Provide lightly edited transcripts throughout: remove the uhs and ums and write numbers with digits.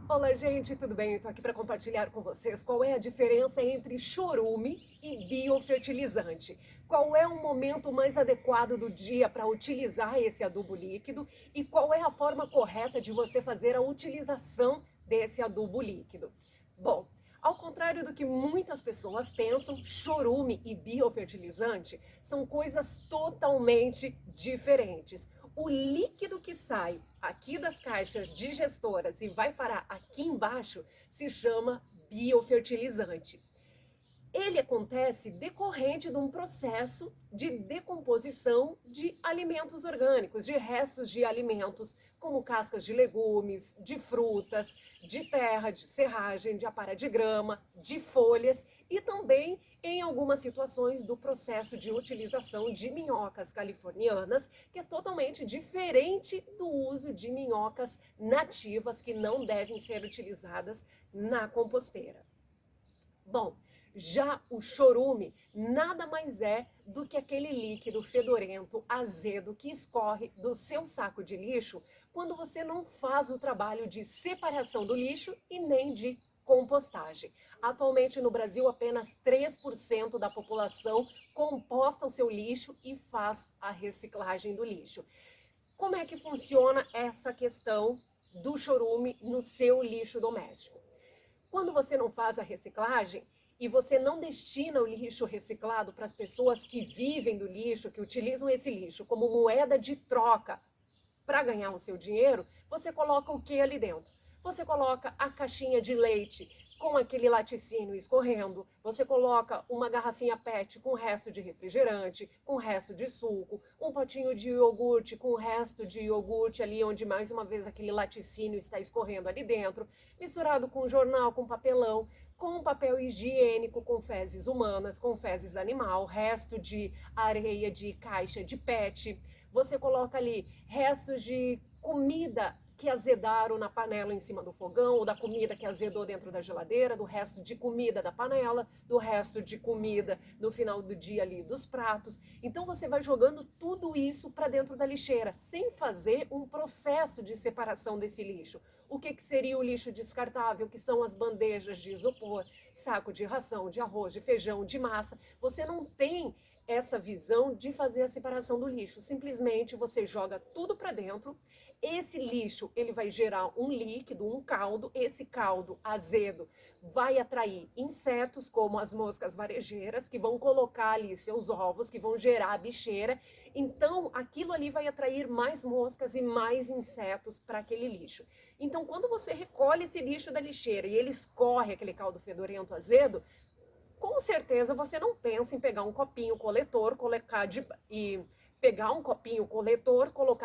Olá, gente, tudo bem? Estou aqui para compartilhar com vocês qual é a diferença entre chorume e biofertilizante. Qual é o momento mais adequado do dia para utilizar esse adubo líquido e qual é a forma correta de você fazer a utilização desse adubo líquido. Bom, ao contrário do que muitas pessoas pensam, chorume e biofertilizante são coisas totalmente diferentes. O líquido que sai aqui das caixas digestoras e vai parar aqui embaixo se chama biofertilizante. Ele acontece decorrente de um processo de decomposição de alimentos orgânicos, de restos de alimentos, como cascas de legumes, de frutas, de terra, de serragem, de apará de grama, de folhas e também em algumas situações do processo de utilização de minhocas californianas, que é totalmente diferente do uso de minhocas nativas que não devem ser utilizadas na composteira. Bom, já o chorume nada mais é do que aquele líquido fedorento, azedo que escorre do seu saco de lixo quando você não faz o trabalho de separação do lixo e nem de compostagem. Atualmente no Brasil, apenas 3% da população composta o seu lixo e faz a reciclagem do lixo. Como é que funciona essa questão do chorume no seu lixo doméstico? Quando você não faz a reciclagem e você não destina o lixo reciclado para as pessoas que vivem do lixo, que utilizam esse lixo como moeda de troca para ganhar o seu dinheiro, você coloca o que ali dentro? Você coloca a caixinha de leite com aquele laticínio escorrendo, você coloca uma garrafinha PET com resto de refrigerante, com resto de suco, um potinho de iogurte com resto de iogurte ali onde mais uma vez aquele laticínio está escorrendo ali dentro, misturado com jornal, com papelão, com papel higiênico, com fezes humanas, com fezes animal, resto de areia de caixa de PET. Você coloca ali restos de comida que azedaram na panela em cima do fogão, ou da comida que azedou dentro da geladeira, do resto de comida da panela, do resto de comida no final do dia ali dos pratos. Então você vai jogando tudo isso para dentro da lixeira, sem fazer um processo de separação desse lixo. O que seria o lixo descartável, que são as bandejas de isopor, saco de ração, de arroz, de feijão, de massa. Você não tem essa visão de fazer a separação do lixo. Simplesmente você joga tudo para dentro. Esse lixo, ele vai gerar um líquido, um caldo. Esse caldo azedo vai atrair insetos, como as moscas varejeiras, que vão colocar ali seus ovos, que vão gerar a bicheira. Então, aquilo ali vai atrair mais moscas e mais insetos para aquele lixo. Então, quando você recolhe esse lixo da lixeira e ele escorre aquele caldo fedorento azedo, com certeza você não pensa em pegar um copinho coletor, colocar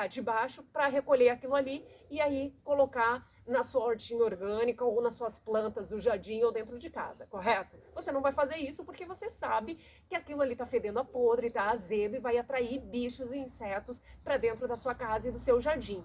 debaixo para recolher aquilo ali e aí colocar na sua hortinha orgânica ou nas suas plantas do jardim ou dentro de casa, correto? Você não vai fazer isso porque você sabe que aquilo ali está fedendo a podre, está azedo e vai atrair bichos e insetos para dentro da sua casa e do seu jardim.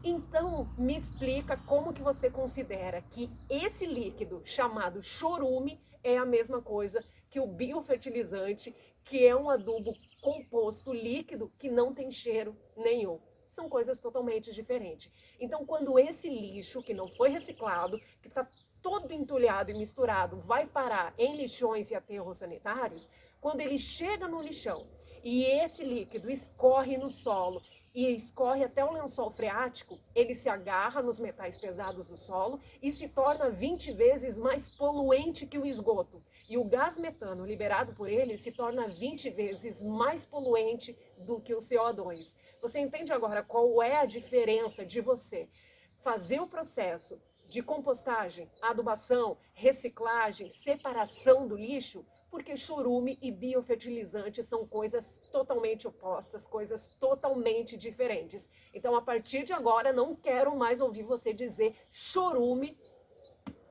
Então, me explica como que você considera que esse líquido chamado chorume é a mesma coisa que o biofertilizante, que é um adubo composto líquido que não tem cheiro nenhum. São coisas totalmente diferentes. Então, quando esse lixo que não foi reciclado, que está todo entulhado e misturado, vai parar em lixões e aterros sanitários, quando ele chega no lixão e esse líquido escorre no solo e escorre até o lençol freático, ele se agarra nos metais pesados do solo e se torna 20 vezes mais poluente que o esgoto. E o gás metano liberado por ele se torna 20 vezes mais poluente do que o CO2. Você entende agora qual é a diferença de você fazer o processo de compostagem, adubação, reciclagem, separação do lixo? Porque chorume e biofertilizante são coisas totalmente opostas, coisas totalmente diferentes. Então, a partir de agora, não quero mais ouvir você dizer chorume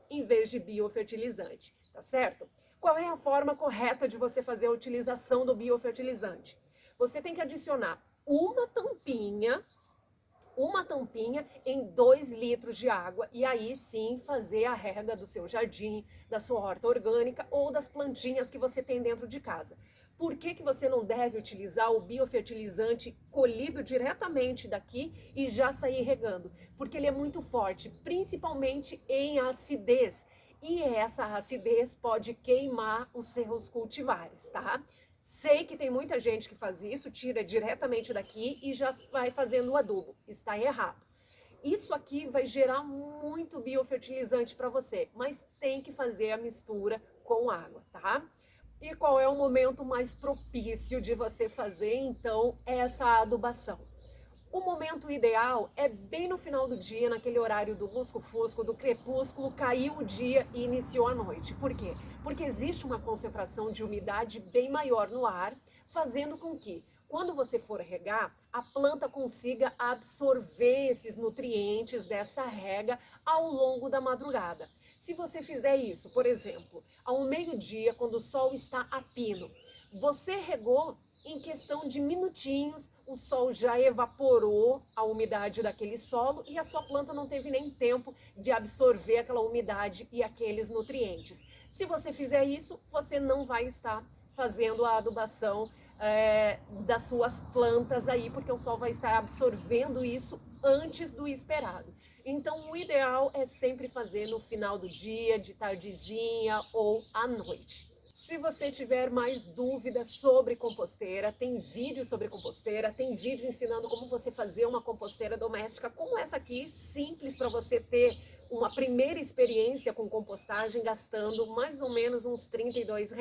em vez de biofertilizante, tá certo? Qual é a forma correta de você fazer a utilização do biofertilizante? Você tem que adicionar uma tampinha em 2 litros de água e aí sim fazer a rega do seu jardim, da sua horta orgânica ou das plantinhas que você tem dentro de casa. Por que que você não deve utilizar o biofertilizante colhido diretamente daqui e já sair regando? Porque ele é muito forte, principalmente em acidez. E essa acidez pode queimar os seus cultivares, tá? Sei que tem muita gente que faz isso, tira diretamente daqui e já vai fazendo o adubo. Está errado. Isso aqui vai gerar muito biofertilizante para você, mas tem que fazer a mistura com água, tá? E qual é o momento mais propício de você fazer, então, essa adubação? O momento ideal é bem no final do dia, naquele horário do lusco-fusco, do crepúsculo, caiu o dia e iniciou a noite. Por quê? Porque existe uma concentração de umidade bem maior no ar, fazendo com que, quando você for regar, a planta consiga absorver esses nutrientes dessa rega ao longo da madrugada. Se você fizer isso, por exemplo, ao meio-dia, quando o sol está a pino, você regou em questão de minutinhos, o sol já evaporou a umidade daquele solo e a sua planta não teve nem tempo de absorver aquela umidade e aqueles nutrientes. Se você fizer isso, você não vai estar fazendo a adubação das suas plantas aí, porque o sol vai estar absorvendo isso antes do esperado. Então, o ideal é sempre fazer no final do dia, de tardezinha ou à noite. Se você tiver mais dúvidas sobre composteira, tem vídeo sobre composteira, tem vídeo ensinando como você fazer uma composteira doméstica como essa aqui, simples para você ter uma primeira experiência com compostagem gastando mais ou menos uns R$ 32.